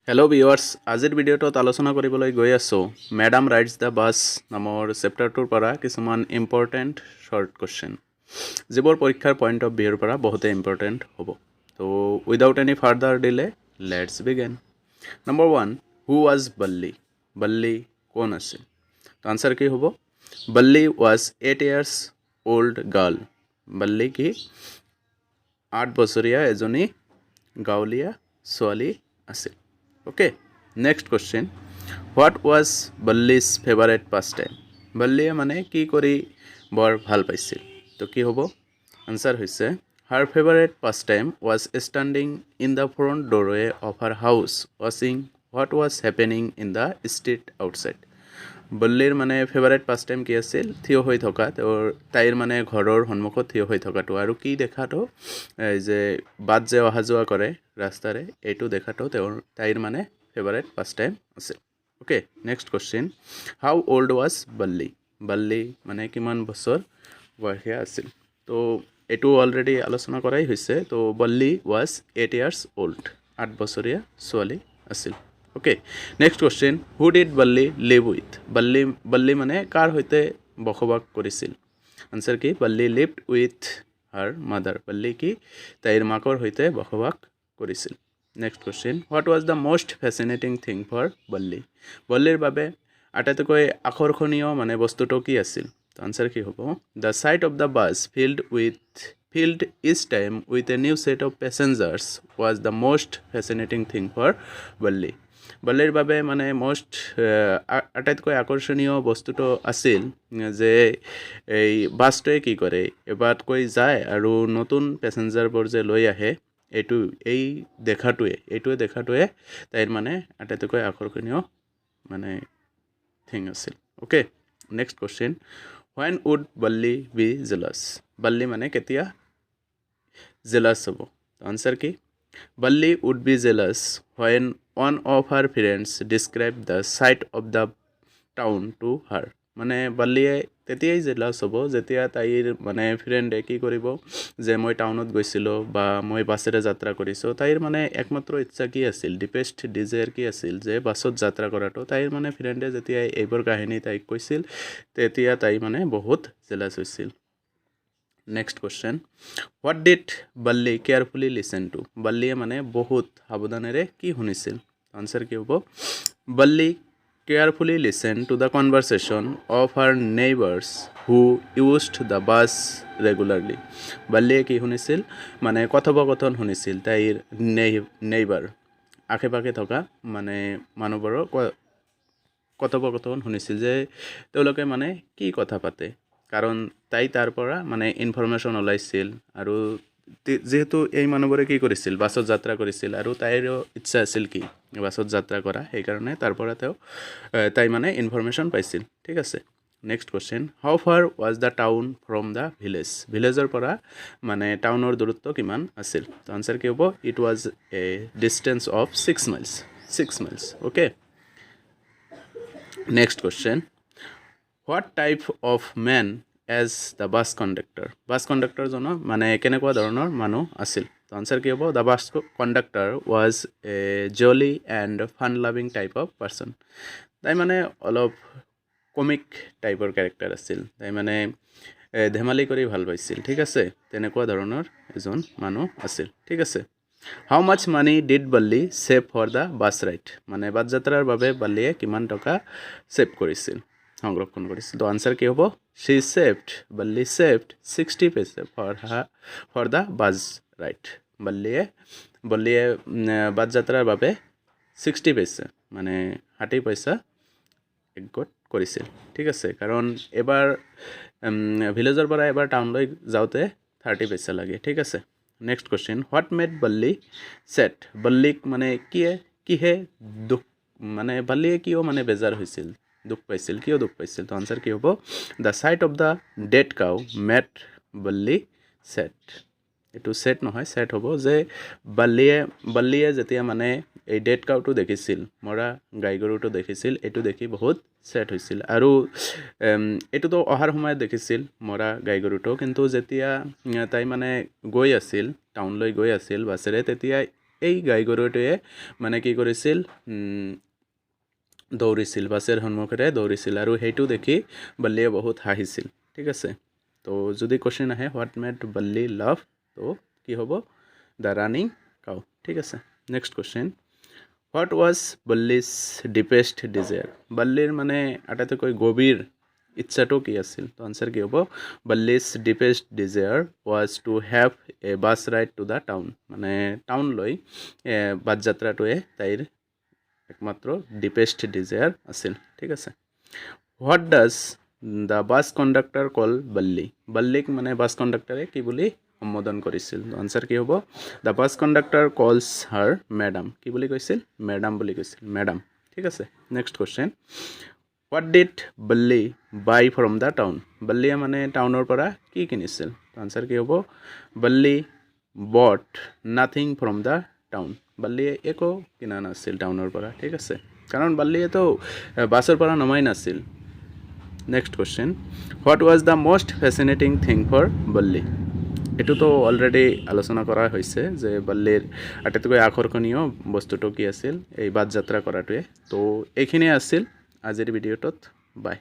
Hello' viewers, আজিৰ ভিডিঅ'টোত আলোচনা কৰিবলৈ গৈ আছোঁ মেডাম ৰাইডছ দ্য বাছ নামৰ চেপ্টাৰটোৰ পৰা কিছুমান ইম্পৰ্টেণ্ট শ্বৰ্ট কুৱেশ্যন, যিবোৰ পৰীক্ষাৰ পইণ্ট অফ ভিউৰ পৰা বহুতে ইম্পৰ্টেণ্ট হ'ব। তো without any further delay let's begin. Number 1, who was Balli? Balli কোন আছিল? তো আনচাৰ কি হ'ব? Balli was 8 years old girl. Balli কি 8 বছৰীয়া এজনী গাঁৱলীয়া ছোৱালী আছিল। Okay, next question. What was Balli's favorite pastime? বল্লীয়ে মানে কি কৰি বৰ ভাল পাইছিল? তো কি হ'ব? আনসাৰ হৈছে her favorite pastime was standing in the front doorway of her house watching what was happening in the street outside. বল্লীৰ মানে ফেভাৰেট পাষ্ট টাইম কি আছিল? থিয় হৈ থকা, তাইৰ মানে ঘৰৰ সন্মুখত থিয় হৈ থকাটো আৰু কি দেখাটো, এই যে বাট যে অহা যোৱা কৰে ৰাস্তাৰে, এইটো দেখাটো তাইৰ মানে ফেভাৰেট পাষ্ট টাইম আছিল। Okay, next question. How old was Balli? Balli মানে কিমান বছৰ বয়সীয়া আছিল? তো এইটো অলৰেডি আলোচনা কৰাই হৈছে। তো বল্লী ৱাজ 8 years old, 8 বছৰীয়া ছোৱালী আছিল। Okay, next question. Who did Balli live with? Balli মানে কাৰ সৈতে বসবাস কৰিছিল? আনচাৰ কি? Balli lived with her mother. Balli কি তাইৰ মাকৰ সৈতে বসবাস কৰিছিল। Next question. What was the most fascinating thing for Balli? বল্লীৰ বাবে আটাইতকৈ আকৰ্ষণীয় মানে বস্তুটো কি আছিল? আনচাৰ কি হ'ব? The sight of the bus filled each time with a new set of passengers was the most fascinating thing for Balli. বল্লীৰ বাবে মানে আটাইতকৈ আকৰ্ষণীয় বস্তুটো আছিল যে এই বাছটোৱে কি কৰে, এবাৰতকৈ যায় আৰু নতুন পেচেঞ্জাৰবোৰ যে লৈ আহে, এইটোৱে দেখাটোৱে তাইৰ মানে আটাইতকৈ আকৰ্ষণীয় মানে থিং আছিল। Okay, next question. When would Bolly be jealous? Bolly মানে কেতিয়া জেলাছ হ'ব? আনচাৰ কি? Bolly would be jealous when one of her friends described the sight of the town to her. মানে বল্লীয়ে তেতিয়াই জেলাছ হ'ব যেতিয়া তাইৰ মানে ফ্ৰেণ্ডে কি কৰিব, যে মই টাউনত গৈছিলোঁ বা মই বাছেৰে যাত্ৰা কৰিছোঁ। তাইৰ মানে একমাত্ৰ ইচ্ছা কি আছিল, ডিপেষ্ট ডিজায়াৰ কি আছিল, যে বাছত যাত্ৰা কৰাটো। তাইৰ মানে ফ্ৰেণ্ডে যেতিয়া এইবোৰ কাহিনী তাইক কৈছিল, তেতিয়া তাই মানে বহুত জেলাছ হৈছিল। Next question. What did Balli carefully listen to? বল্লীয়ে মানে বহুত সাৱধানেৰে কি শুনিছিল? আনচাৰ কি হ'ব? Balli carefully listen to the conversation of her neighbours who used the bus regularly. বল্লীয়ে কি শুনিছিল? মানে কথোপকথন শুনিছিল তাইৰ নেইবাৰ, আশে পাশে থকা মানে মানুহবোৰৰ কথোপকথন শুনিছিল, যে তেওঁলোকে মানে কি কথা পাতে, কাৰণ তাই তাৰ পৰা মানে ইনফৰমেশ্যন ওলাইছিল। আৰু যিহেতু এই মানুহবোৰে কি কৰিছিল, বাছত যাত্ৰা কৰিছিল, আৰু তাইৰো ইচ্ছা আছিল কি বাছত যাত্ৰা কৰা, সেইকাৰণে তাৰ পৰা তাই মানে ইনফৰমেশ্যন পাইছিল। ঠিক আছে, next question. How far was the town from the village? ভিলেজৰ পৰা মানে টাউনৰ দূৰত্ব কিমান আছিল? আনচাৰ কি হ'ব? It was a distance of 6 miles। 6 miles। Okay, next question. What type of men as the bus conductor? Bus কণ্ডাক্টৰজনৰ মানে কেনেকুৱা ধৰণৰ মানুহ আছিল? আনচাৰ কি হ'ব? The bus conductor was a jolly and fun loving type of person. তাই মানে অলপ কমিক টাইপৰ কেৰেক্টাৰ আছিল। তাই মানে ধেমালি কৰি ভাল পাইছিল। ঠিক আছে, তেনেকুৱা ধৰণৰ এজন মানুহ আছিল। ঠিক আছে। How much money did Bolly save for the bus ride? মানে বাছ যাত্ৰাৰ বাবে বল্লীয়ে কিমান টকা ছেভ কৰিছিল, সংৰক্ষণ কৰিছিল? তো আনচাৰ কি হ'ব? Balli saved 60 paise for the bus ride. বল্লীয়ে বাছ যাত্ৰাৰ বাবে 60 paise মানে 60 পইচা একগোট কৰিছিল। ঠিক আছে, কাৰণ এবাৰ ভিলেজৰ পৰা এবাৰ টাউনলৈ যাওঁতে 30 paise লাগে। ঠিক আছে, next question. What made Balli sad? বল্লীক মানে কিহে দুখ, মানে বল্লীয়ে কিয় মানে বেজাৰ হৈছিল, দুখ পাইছিল, কিয় দুখ পাইছিল? তো আনচাৰ কি হ'ব? The sight of the dead cow made Balli sad. এইটো ছেড নহয়, ছেড হ'ব, যে বল্লীয়ে যেতিয়া মানে এই ডেড কাউটো দেখিছিল, মৰা গাই গৰুটো দেখিছিল, এইটো দেখি বহুত ছেড হৈছিল। আৰু এইটোতো অহাৰ সময়ত দেখিছিল মৰা গাই গৰুটো, কিন্তু যেতিয়া তাই মানে টাউনলৈ গৈ আছিল বাছেৰে, তেতিয়া এই গাই গৰুটোৱে মানে কি কৰিছিল দৌৰিছিল বাছৰ সন্মুখেৰে দৌৰিছিল আৰু সেইটো দেখি বল্লীয়ে বহুত হাঁহিছিল ঠিক আছে তো যদি কোশ্চেন আহে হোৱাট মেড বল্লী লাভ তো কি হ'ব দ্য ৰানিং কাউ ঠিক আছে next question what was Balli's deepest desire বল্লীৰ মানে আটাইতকৈ গভীৰ ইচ্ছাটো কি আছিল তো আনসাৰ কি হ'ব Balli's deepest desire was to have a bus ride to the town মানে টাউনলৈ বাছ যাত্ৰাটোৱে তাইৰ একমাত্ৰ ডিপেষ্ট ডিজায়াৰ আছিল ঠিক আছে what does the bus conductor call Balli বল্লীক মানে বাছ কণ্ডাক্টৰে কি বুলি সম্বোধন কৰিছিল আনসাৰ কি হ'ব the bus conductor calls her madam কি বুলি কৈছিল মেডাম বুলি কৈছিল মেডাম ঠিক আছে next question what did Balli buy from the town বল্লীয়ে মানে টাউনৰ পৰা কি কিনিছিল আনসাৰ কি হ'ব বল্লী বট নাথিং ফ্ৰম দ্য টাউন বল্লীয়ে একো কিনা নাছিল টাউনৰ পৰা ঠিক আছে কাৰণ বল্লীয়েতো বাছৰ পৰা নমাই নাছিল next question what was the most fascinating thing for Balli এটোতো অলৰেডি আলোচনা কৰা হৈছে যে বল্লীৰ আটাইতকৈ আকৰ্ষণীয় বস্তুটো কি আছিল এই বাছ যাত্ৰা কৰাটোৱে তো এইখিনিয়ে আছিল আজিৰ ভিডিঅ'টোত বাই